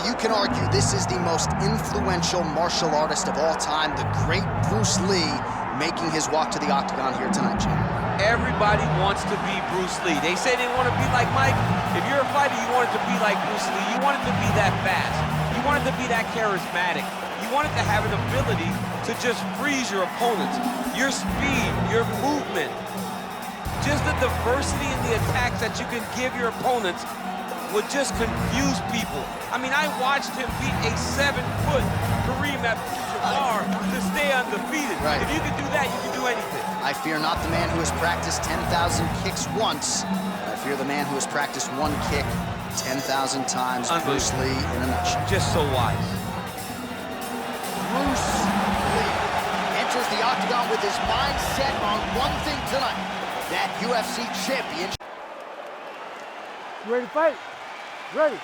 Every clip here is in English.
you can argue this is the most influential martial artist of all time, the great Bruce Lee, making his walk to the octagon here tonight, Jim. Everybody wants to be Bruce Lee. They say they want to be like Mike. If you're a fighter, you want it to be like Bruce Lee. You want it to be that fast. You want it to be that charismatic. You want it to have an ability to just freeze your opponents. Your speed, your movement, just the diversity in the attacks that you can give your opponents would just confuse people. I mean, I watched him beat a 7-foot Kareem Abdul-Jabbar to stay undefeated. Right. If you can do that, you can do anything. I fear not the man who has practiced 10,000 kicks once. I fear the man who has practiced one kick 10,000 times. Bruce Lee in a nutshell. Just so wise. Bruce Lee enters the octagon with his mind set on one thing tonight, that UFC championship. You ready to fight? Ready.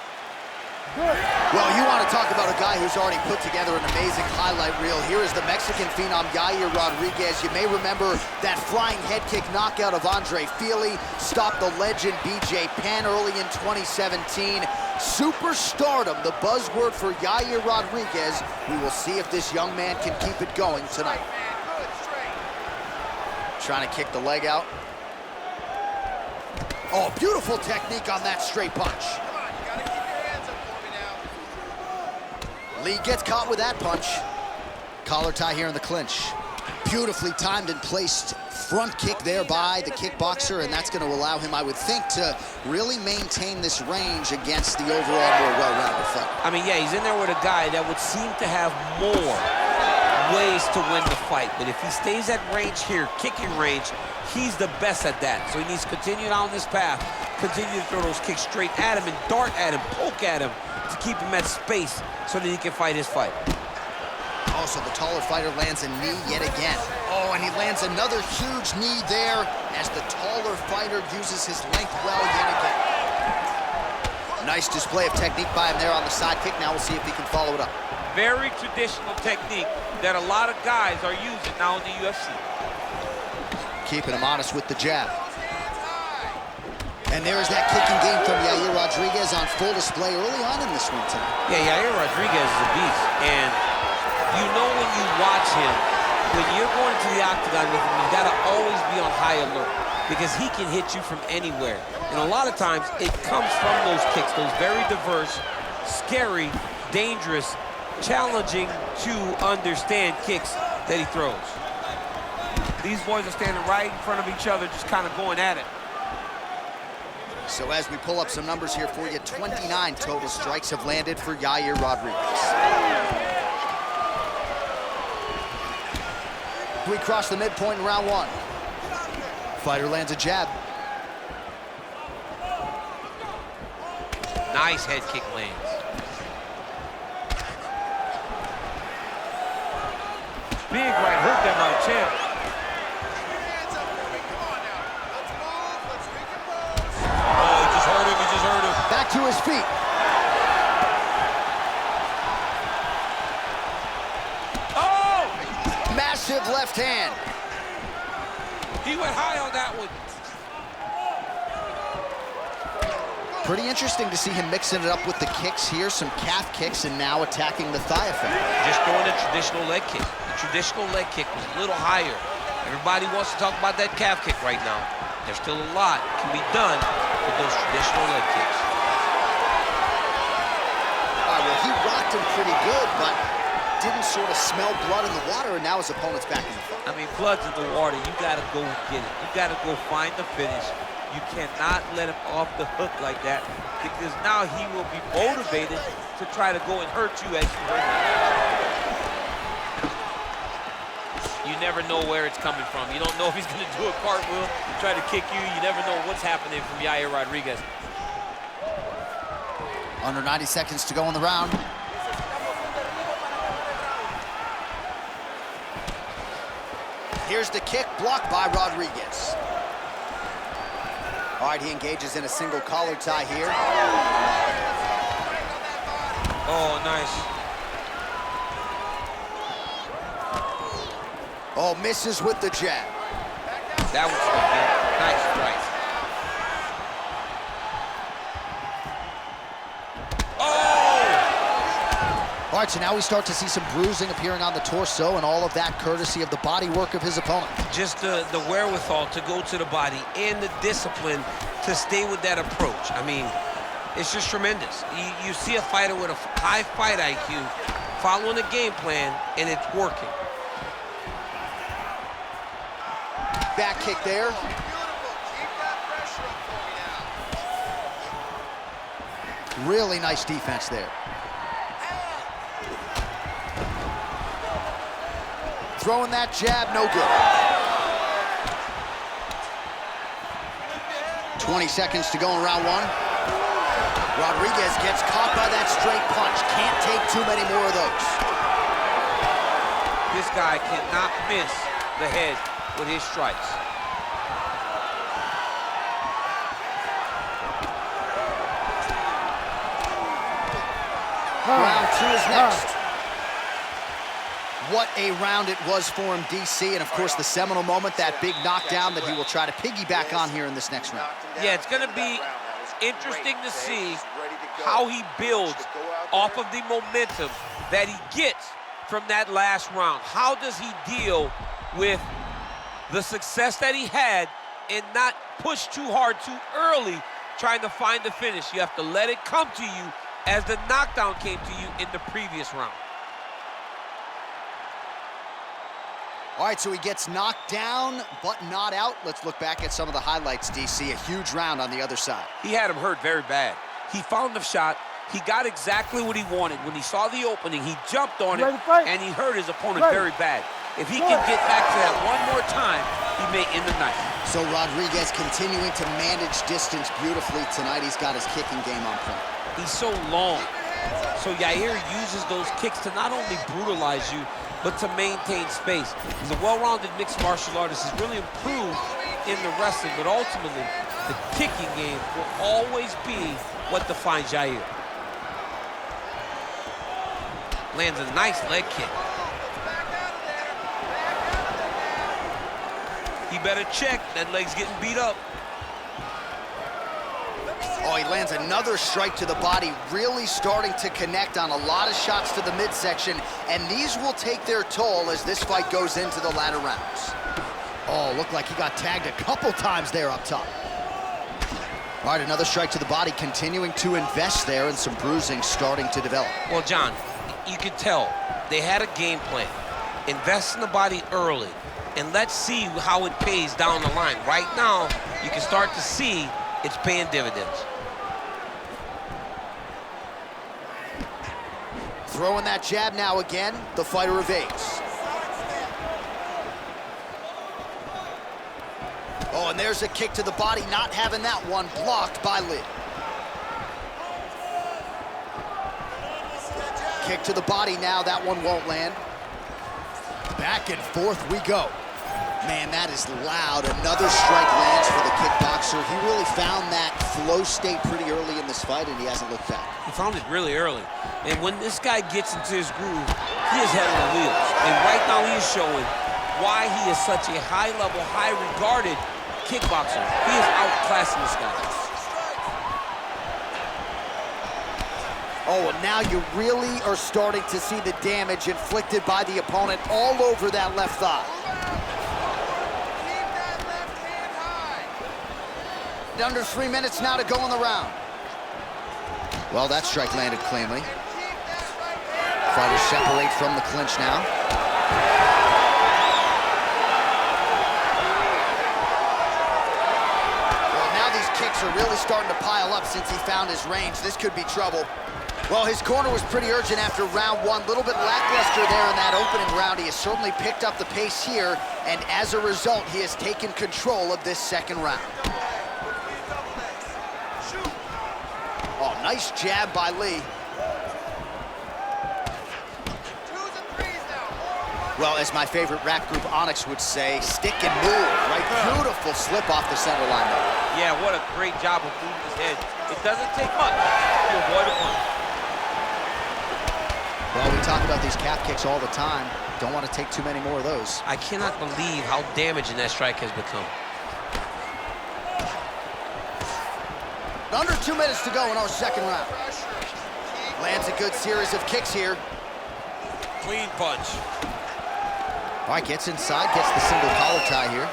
Good. Well, you want to talk about a guy who's already put together an amazing highlight reel. Here is the Mexican phenom, Yair Rodriguez. You may remember that flying head kick knockout of Andre Fili, stopped the legend BJ Penn early in 2017. Superstardom, the buzzword for Yair Rodriguez. We will see if this young man can keep it going tonight. Trying to kick the leg out. Oh, beautiful technique on that straight punch. Lee gets caught with that punch. Collar tie here in the clinch. Beautifully timed and placed front kick there by the kickboxer, and that's going to allow him, I would think, to really maintain this range against the overall more well-rounded fight. I mean, yeah, he's in there with a guy that would seem to have more ways to win the fight, but if he stays at range here, kicking range, he's the best at that. So he needs to continue down this path, continue to throw those kicks straight at him and dart at him, poke at him to keep him at space so that he can fight his fight. Also, the taller fighter lands a knee yet again. Oh, and he lands another huge knee there as the taller fighter uses his length well yet again. Nice display of technique by him there on the side kick. Now we'll see if he can follow it up. Very traditional technique that a lot of guys are using now in the UFC. Keeping him honest with the jab. And there's that kicking game from Yair Rodriguez on full display early on in this one tonight. Yeah, Yair Rodriguez is a beast. And you know when you watch him, when you're going to the octagon with him, you gotta always be on high alert because he can hit you from anywhere. And a lot of times it comes from those kicks, those very diverse, scary, dangerous, challenging to understand kicks that he throws. These boys are standing right in front of each other, just kind of going at it. So as we pull up some numbers here for you, 29 total strikes have landed for Yair Rodriguez. We cross the midpoint in round one. Fighter lands a jab. Nice head kick lands. Big right hook there by the champ. Back to his feet. Oh! Massive left hand. He went high on that one. Pretty interesting to see him mixing it up with the kicks here, some calf kicks, and now attacking the thigh effect. Just throwing a traditional leg kick. The traditional leg kick was a little higher. Everybody wants to talk about that calf kick right now. There's still a lot can be done with those traditional leg kicks. Well, he rocked him pretty good, but didn't sort of smell blood in the water, and now his opponent's back in the fight. I mean, blood's in the water. You gotta go get it. You gotta go find the finish. You cannot let him off the hook like that, because now he will be motivated to try to go and hurt you as you hurt him. You never know where it's coming from. You don't know if he's gonna do a cartwheel, try to kick you. You never know what's happening from Yair Rodriguez. Under 90 seconds to go in the round. Here's the kick, blocked by Rodriguez. All right, he engages in a single collar tie here. Oh, nice. Oh, misses with the jab. That was good. Nice strike. Oh! All right, so now we start to see some bruising appearing on the torso, and all of that courtesy of the body work of his opponent. Just the wherewithal to go to the body and the discipline to stay with that approach. I mean, it's just tremendous. You see a fighter with a high fight IQ following a game plan, and it's working. Back kick there. Really nice defense there. Throwing that jab, no good. 20 seconds to go in round one. Rodriguez gets caught by that straight punch. Can't take too many more of those. This guy cannot miss the head with his strikes. Round two is next. What a round it was for him, DC, and of course the seminal moment, that big knockdown that he will try to piggyback on here in this next round. Yeah, it's gonna be interesting to see how he builds off of the momentum that he gets from that last round. How does he deal with the success that he had and not push too hard too early trying to find the finish? You have to let it come to you as the knockdown came to you in the previous round. All right, so he gets knocked down, but not out. Let's look back at some of the highlights, DC. A huge round on the other side. He had him hurt very bad. He found the shot. He got exactly what he wanted. When he saw the opening, he jumped on it, and he hurt his opponent very bad. If he can get back to that one more time, he may end the night. So Rodriguez continuing to manage distance beautifully tonight. He's got his kicking game on point. He's so long. So Yair uses those kicks to not only brutalize you, but to maintain space. He's a well-rounded mixed martial artist. He's really improved in the wrestling, but ultimately, the kicking game will always be what defines Yair. Lands a nice leg kick. He better check. That leg's getting beat up. Oh, he lands another strike to the body, really starting to connect on a lot of shots to the midsection, and these will take their toll as this fight goes into the latter rounds. Oh, looked like he got tagged a couple times there up top. All right, another strike to the body, continuing to invest there, and some bruising starting to develop. Well, John, you could tell they had a game plan. Invest in the body early, and let's see how it pays down the line. Right now, you can start to see it's paying dividends. Throwing that jab now again, the fighter evades. Oh, and there's a kick to the body, not having that one, blocked by Lí. Kick to the body now, that one won't land. Back and forth we go. Man, that is loud. Another strike lands for the kickboxer. He really found that flow state pretty early in this fight, and he hasn't looked back. He found it really early. And when this guy gets into his groove, he is head on the wheels. And right now he is showing why he is such a high-level, high-regarded kickboxer. He is outclassing this guy. Oh, and now you really are starting to see the damage inflicted by the opponent all over that left thigh. Under 3 minutes now to go in the round. Well, that strike landed cleanly. Fighters separate from the clinch now. Well, now these kicks are really starting to pile up since he found his range. This could be trouble. Well, his corner was pretty urgent after round one. A little bit lackluster there in that opening round. He has certainly picked up the pace here, and as a result, he has taken control of this second round. Oh, nice jab by Lí. Well, as my favorite rap group Onyx would say, stick and move, right? Beautiful slip off the center line there. Yeah, what a great job of moving his head. It doesn't take much to avoid a punch. Well, we talk about these calf kicks all the time. Don't want to take too many more of those. I cannot believe how damaging that strike has become. Under 2 minutes to go in our second round. Lands a good series of kicks here. Clean punch. All right, gets inside, gets the single collar tie here.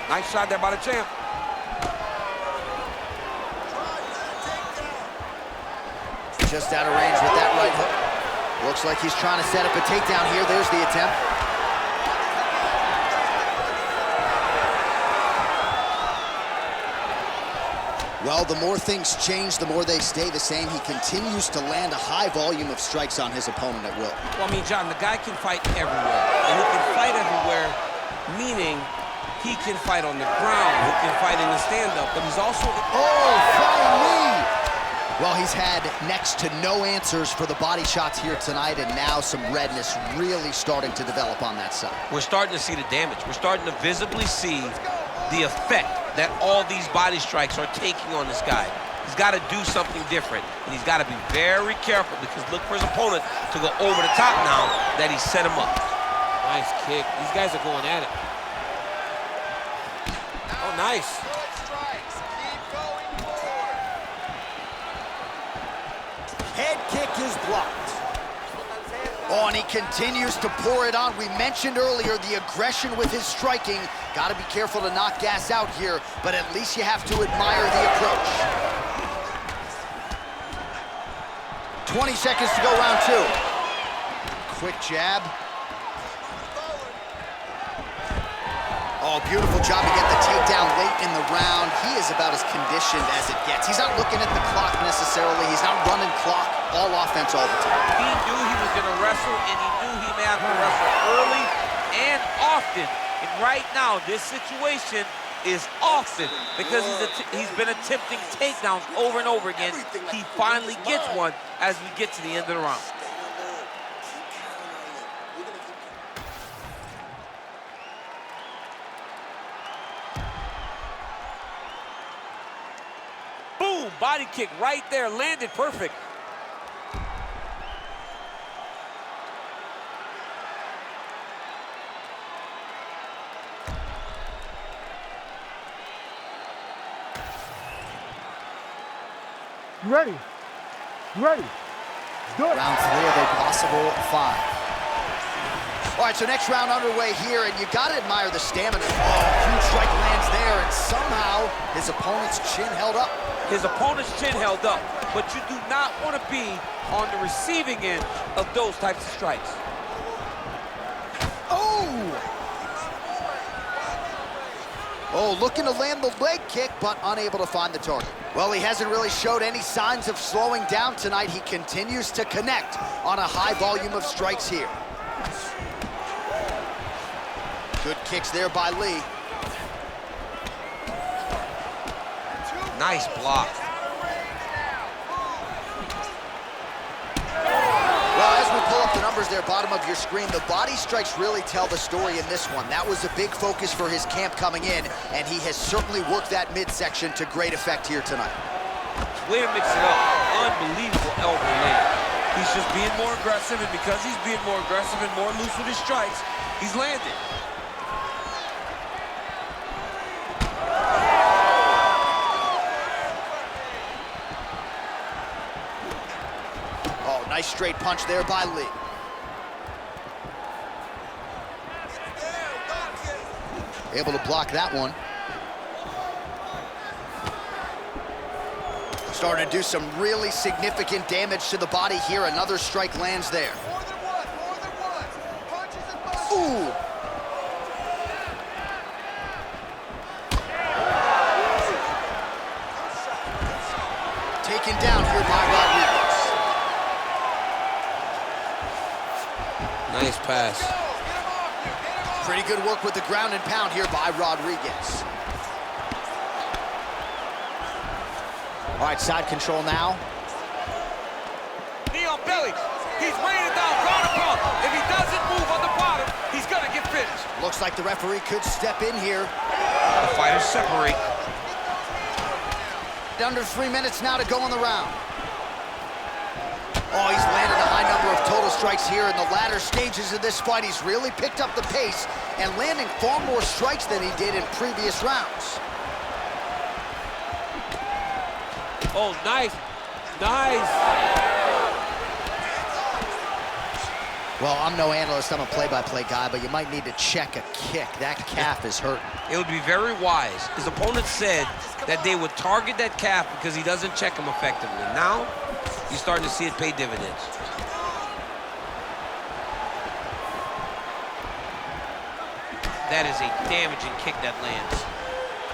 Nice shot there by the champ. Just out of range with that right hook. Looks like he's trying to set up a takedown here. There's the attempt. Well, the more things change, the more they stay the same. He continues to land a high volume of strikes on his opponent at will. Well, I mean, John, the guy can fight everywhere. And he can fight everywhere, meaning he can fight on the ground, he can fight in the stand-up, but he's also... Oh, flying knee! Well, he's had next to no answers for the body shots here tonight, and now some redness really starting to develop on that side. We're starting to see the damage. We're starting to visibly see the effect that all these body strikes are taking on this guy. He's got to do something different, and he's got to be very careful because look for his opponent to go over the top now that he set him up. Nice kick. These guys are going at it. Oh, nice. Head kick is blocked. Oh, and he continues to pour it on. We mentioned earlier the aggression with his striking. Got to be careful to not gas out here, but at least you have to admire the approach. 20 seconds to go, round two. Quick jab. Oh, beautiful job to get the takedown late in the round. He is about as conditioned as it gets. He's not looking at the clock necessarily. He's not running clock, all offense all the time. He knew he was going to wrestle, and he knew he may have to wrestle early and often. And right now, this situation is often because he's been attempting takedowns over and over again. He finally gets one as we get to the end of the round. Boom! Body kick right there, landed perfect. You ready? You ready? Do it. Round three of a possible 5. All right, so next round underway here, and you gotta admire the stamina. Oh, huge strike lands there, and somehow his opponent's chin held up. His opponent's chin held up, but you do not want to be on the receiving end of those types of strikes. Oh, looking to land the leg kick, but unable to find the target. Well, he hasn't really showed any signs of slowing down tonight. He continues to connect on a high volume of strikes here. Good kicks there by Lí. Nice block. Well, as we pull up the numbers there, bottom of your screen, the body strikes really tell the story in this one. That was a big focus for his camp coming in, and he has certainly worked that midsection to great effect here tonight. Way to mix it up. Unbelievable elbow land. He's just being more aggressive, and because he's being more aggressive and more loose with his strikes, he's landed. Nice straight punch there by Lí. Able to block that one. Starting to do some really significant damage to the body here. Another strike lands there. Ooh. Taken down here by Rodriguez. Nice pass. Pretty good work with the ground and pound here by Rodriguez. All right, side control now. Knee on belly. He's raining down, ground and pound. If he doesn't move on the bottom, he's gonna get finished. Looks like the referee could step in here. The fighters separate. Under 3 minutes now to go in the round. Oh, he's landed a high number of total strikes here in the latter stages of this fight. He's really picked up the pace and landing far more strikes than he did in previous rounds. Oh, nice. Nice. Well, I'm no analyst, I'm a play-by-play guy, but you might need to check a kick. That calf is hurting. It would be very wise. His opponent said that they would target that calf because he doesn't check him effectively. Now, you're starting to see it pay dividends. That is a damaging kick that lands.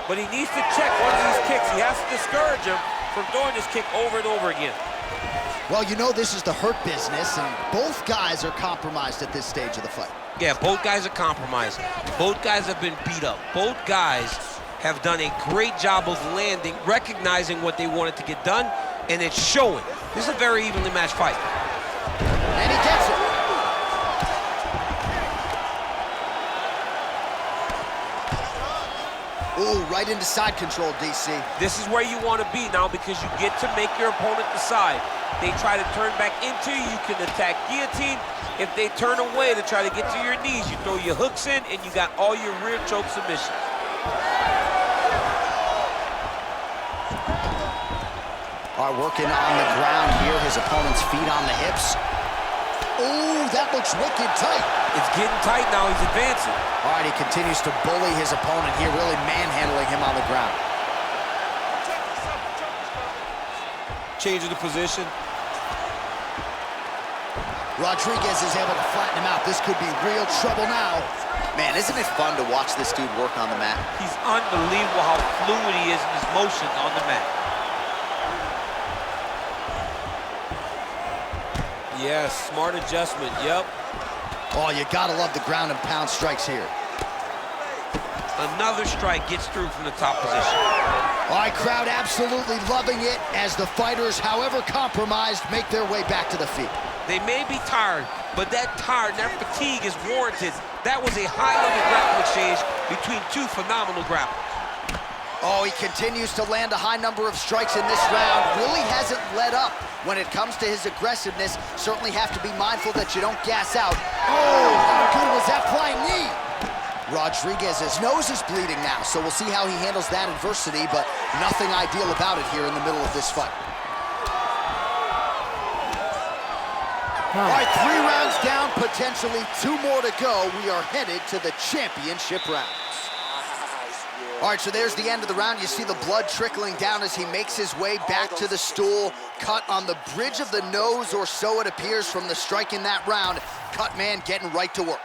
But he needs to check one of these kicks. He has to discourage him from throwing this kick over and over again. Well, you know this is the hurt business, and both guys are compromised at this stage of the fight. Yeah, both guys are compromised. Both guys have been beat up. Both guys have done a great job of landing, recognizing what they wanted to get done, and it's showing. This is a very evenly matched fight. And he gets it. Ooh, right into side control, DC. This is where you want to be now because you get to make your opponent decide. They try to turn back into you, you can attack guillotine. If they turn away to try to get to your knees, you throw your hooks in and you got all your rear choke submissions. All right, working on the ground here. His opponent's feet on the hips. Ooh, that looks wicked tight. It's getting tight now, he's advancing. All right, he continues to bully his opponent here, really manhandling him on the ground. Changing the position. Rodriguez is able to flatten him out. This could be real trouble now. Man, isn't it fun to watch this dude work on the mat? He's unbelievable how fluid he is in his motions on the mat. Yes, smart adjustment, yep. Oh, you gotta love the ground and pound strikes here. Another strike gets through from the top position. All right, crowd absolutely loving it as the fighters, however compromised, make their way back to the feet. They may be tired, but that fatigue is warranted. That was a high-level grappling exchange between two phenomenal grapplers. Oh, he continues to land a high number of strikes in this round. Really hasn't let up when it comes to his aggressiveness. Certainly have to be mindful that you don't gas out. Oh, how good was that flying knee? Rodriguez's nose is bleeding now, so we'll see how he handles that adversity, but nothing ideal about it here in the middle of this fight. All right, 3 rounds down, potentially 2 more to go. We are headed to the championship rounds. All right, so there's the end of the round. You see the blood trickling down as he makes his way back to the stool. Cut on the bridge of the nose, or so it appears from the strike in that round. Cut man getting right to work.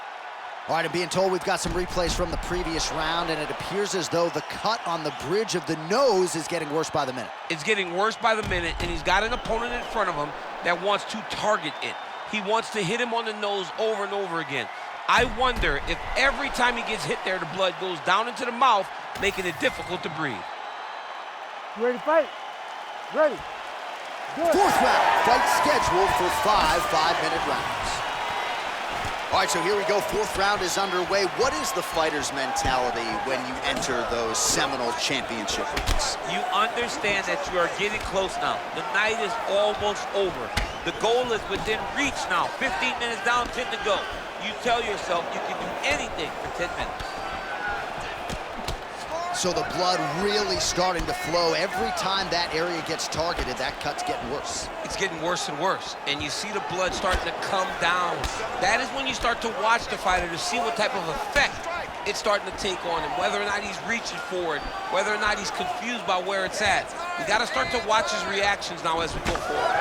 All right, I'm being told we've got some replays from the previous round, and it appears as though the cut on the bridge of the nose is getting worse by the minute. It's getting worse by the minute, and he's got an opponent in front of him that wants to target it. He wants to hit him on the nose over and over again. I wonder if every time he gets hit there, the blood goes down into the mouth, making it difficult to breathe. You ready to fight? Ready. Good. 4th round, fight scheduled for 5 5-minute rounds. All right, so here we go. 4th round is underway. What is the fighter's mentality when you enter those seminal championship rounds? You understand that you are getting close now. The night is almost over. The goal is within reach now. 15 minutes down, 10 to go. You tell yourself you can do anything for 10 minutes. So the blood really starting to flow. Every time that area gets targeted, that cut's getting worse. It's getting worse and worse, and you see the blood starting to come down. That is when you start to watch the fighter to see what type of effect it's starting to take on him, whether or not he's reaching for it, whether or not he's confused by where it's at. You got to start to watch his reactions now as we go forward.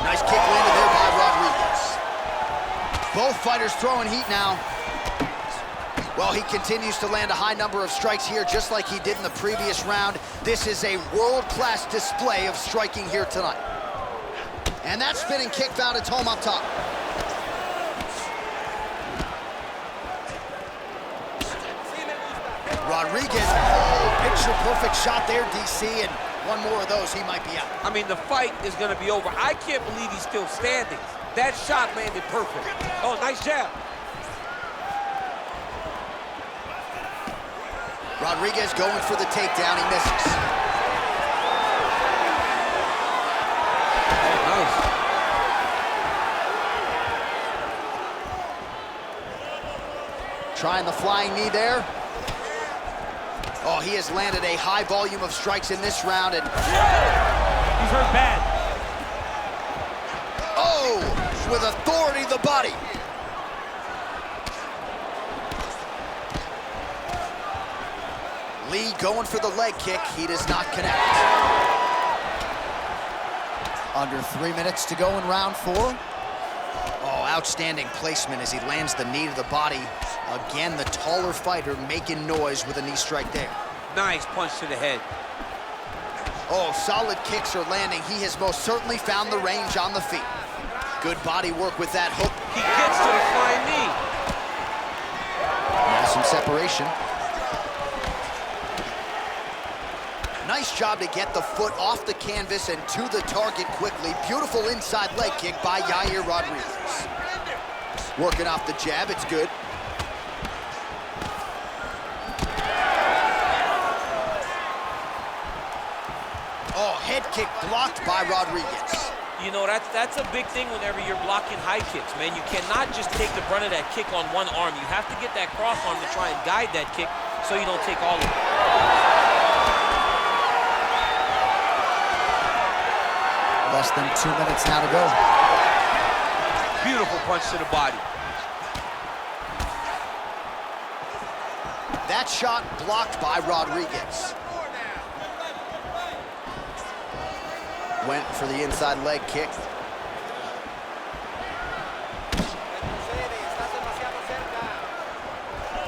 Nice kick landed there by Rodriguez. Both fighters throwing heat now. Well, he continues to land a high number of strikes here, just like he did in the previous round. This is a world-class display of striking here tonight. And that spinning kick found its home up top. Rodriguez, oh, picture-perfect shot there, DC, and one more of those, he might be out. I mean, the fight is going to be over. I can't believe he's still standing. That shot landed perfect. Oh, nice jab. Rodriguez going for the takedown, he misses. Oh, nice. Trying the flying knee there. Oh, he has landed a high volume of strikes in this round, and was hurt bad. Oh, with authority the body. Lí going for the leg kick. He does not connect. Under 3 minutes to go in round 4. Oh, outstanding placement as he lands the knee to the body. Again, the taller fighter making noise with a knee strike there. Nice punch to the head. Oh, solid kicks are landing. He has most certainly found the range on the feet. Good body work with that hook. He gets to the flying knee. Now some separation. Nice job to get the foot off the canvas and to the target quickly. Beautiful inside leg kick by Yair Rodriguez. Working off the jab, it's good. Oh, head kick blocked by Rodriguez. You know, that's a big thing whenever you're blocking high kicks, man. You cannot just take the brunt of that kick on one arm. You have to get that cross arm to try and guide that kick so you don't take all of it. Less than 2 minutes now to go. Beautiful punch to the body. That shot blocked by Rodriguez. Went for the inside leg kick.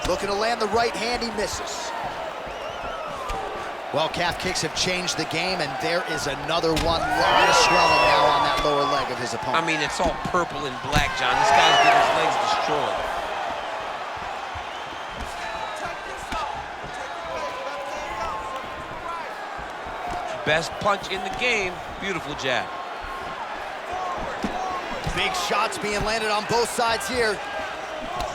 Looking to land the right hand, he misses. Well, calf kicks have changed the game, and there is another one. Lot of swelling now on that lower leg of his opponent. I mean, it's all purple and black, John. This guy's getting his legs destroyed. Best punch in the game. Beautiful jab. Big shots being landed on both sides here.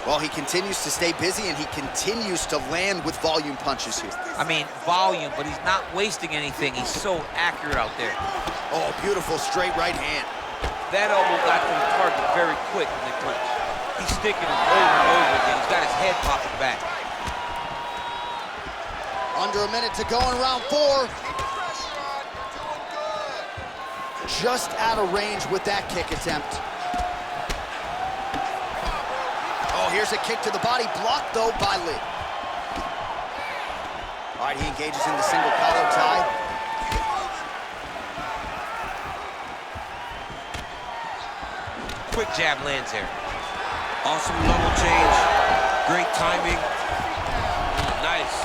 Well, he continues to stay busy, and he continues to land with volume punches here. I mean, volume, but he's not wasting anything. He's so accurate out there. Oh, beautiful straight right hand. That elbow got to the target very quick in the clinch. He's sticking it over and over again. He's got his head popping back. Under a minute to go in round 4. Just out of range with that kick attempt. Oh, here's a kick to the body, blocked though by Lí. All right, he engages in the single collar tie. Quick jab lands there. Awesome level change. Great timing. Nice.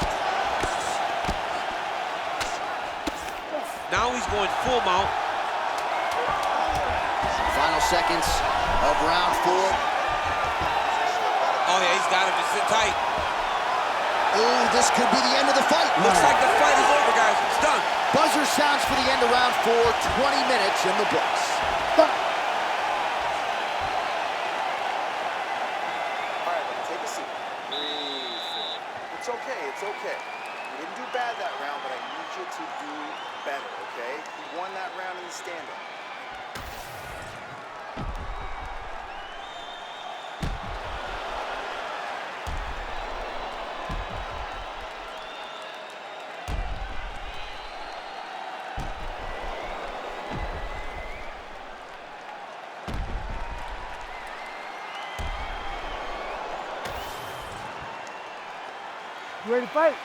Now he's going full mount. Final seconds of round 4. Oh, yeah, he's got him to sit tight. Oh, this could be the end of the fight. Looks like the fight is over, guys. It's done. Buzzer sounds for the end of round 4. 20 minutes in the books. All right, take a seat. Breathe. It's okay, it's okay. You didn't do bad that round, but I need you to do better, okay? You won that round in the stand-up. You ready to fight?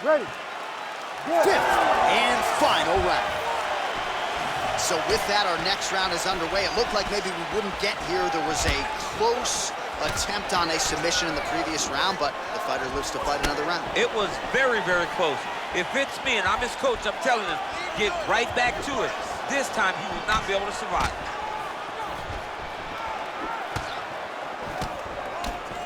Ready. Good. 5th and final round. So with that, our next round is underway. It looked like maybe we wouldn't get here. There was a close attempt on a submission in the previous round, but the fighter lives to fight another round. It was very, very close. If it's me and I'm his coach, I'm telling him, get right back to it. This time, he will not be able to survive.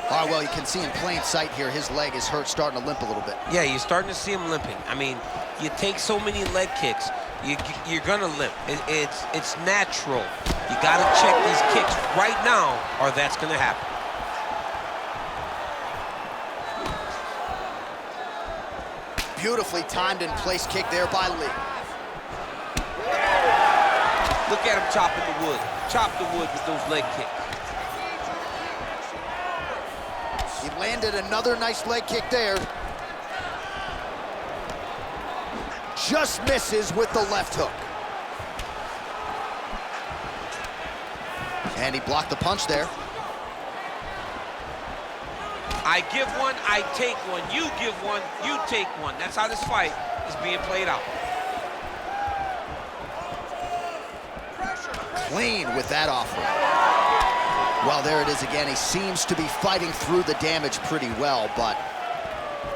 All right, well, you can see in plain sight here, his leg is hurt, starting to limp a little bit. Yeah, you're starting to see him limping. I mean, you take so many leg kicks, you're gonna limp. It's natural. You gotta check these kicks right now, or that's gonna happen. Beautifully timed and placed kick there by Lí. Look at him chopping the wood. Chop the wood with those leg kicks. He landed another nice leg kick there. Just misses with the left hook. And he blocked the punch there. I give one, I take one. You give one, you take one. That's how this fight is being played out. Clean with that offering. Well, there it is again. He seems to be fighting through the damage pretty well, but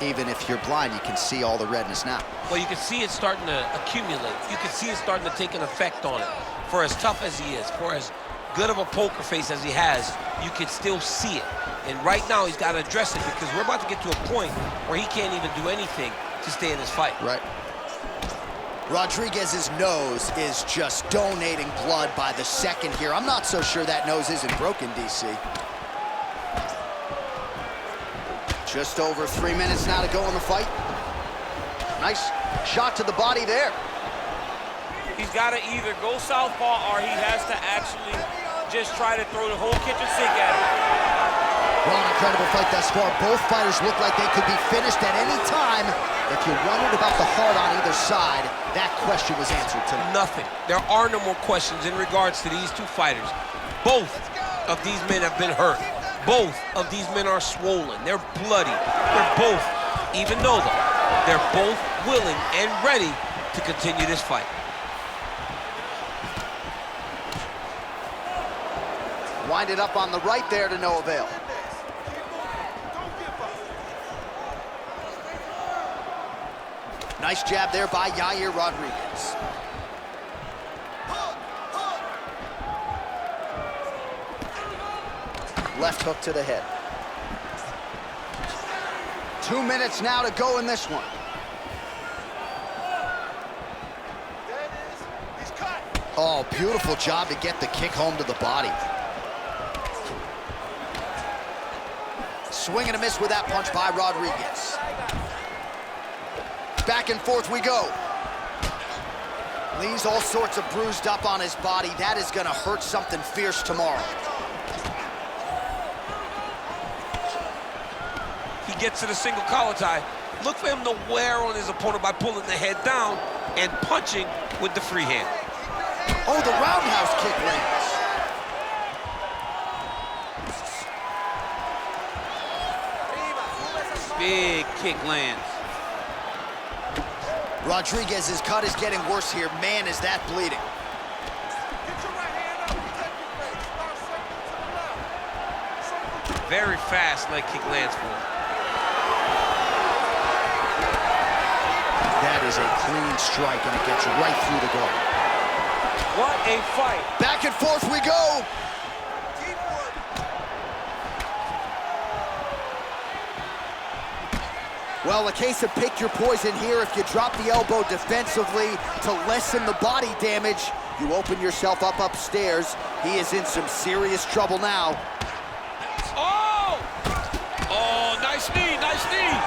even if you're blind, you can see all the redness now. Well, you can see it starting to accumulate. You can see it starting to take an effect on it. For as tough as he is, for as good of a poker face as he has, you can still see it. And right now, he's got to address it because we're about to get to a point where he can't even do anything to stay in this fight. Right. Rodriguez's nose is just donating blood by the second here. I'm not so sure that nose isn't broken, DC. Just over 3 minutes now to go in the fight. Nice shot to the body there. He's got to either go southpaw or he has to actually just try to throw the whole kitchen sink at him. Well, an incredible fight thus far. Both fighters look like they could be finished at any time. If you wondered about the heart on either side, that question was answered tonight. Nothing. There are no more questions in regards to these two fighters. Both of these men have been hurt. Both of these men are swollen. They're bloody. They're both, even though they're both willing and ready to continue this fight. Wind it up on the right there to no avail. Nice jab there by Yair Rodriguez. Left hook to the head. 2 minutes now to go in this one. Oh, beautiful job to get the kick home to the body. Swing and a miss with that punch by Rodriguez. Back and forth we go. Lee's all sorts of bruised up on his body. That is gonna hurt something fierce tomorrow. He gets to the single collar tie. Look for him to wear on his opponent by pulling the head down and punching with the free hand. Oh, the roundhouse kick lands. Big kick lands. Rodriguez's cut is getting worse here. Man, is that bleeding. Very fast leg kick lands for him. That is a clean strike, and it gets right through the guard. What a fight. Back and forth we go. Well, a case of pick your poison here. If you drop the elbow defensively to lessen the body damage, you open yourself up upstairs. He is in some serious trouble now. Oh! Oh, nice knee, nice knee.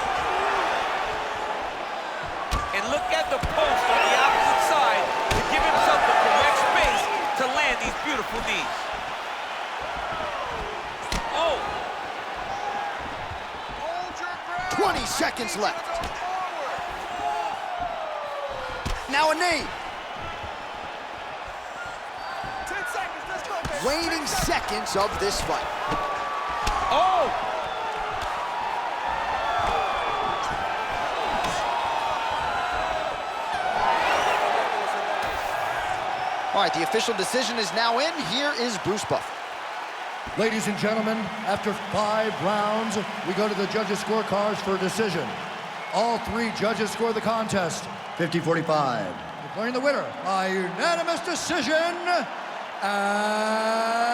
And look at the post on the opposite side to give himself the correct space to land these beautiful knees. Oh! 20 seconds left. Now a knee. 10 seconds, let's go, man. Waning seconds of this fight. Oh! All right, the official decision is now in. Here is Bruce Buffer. Ladies and gentlemen, after 5 rounds, we go to the judges' scorecards for a decision. All 3 judges score the contest 50-45. Declaring the winner by unanimous decision, and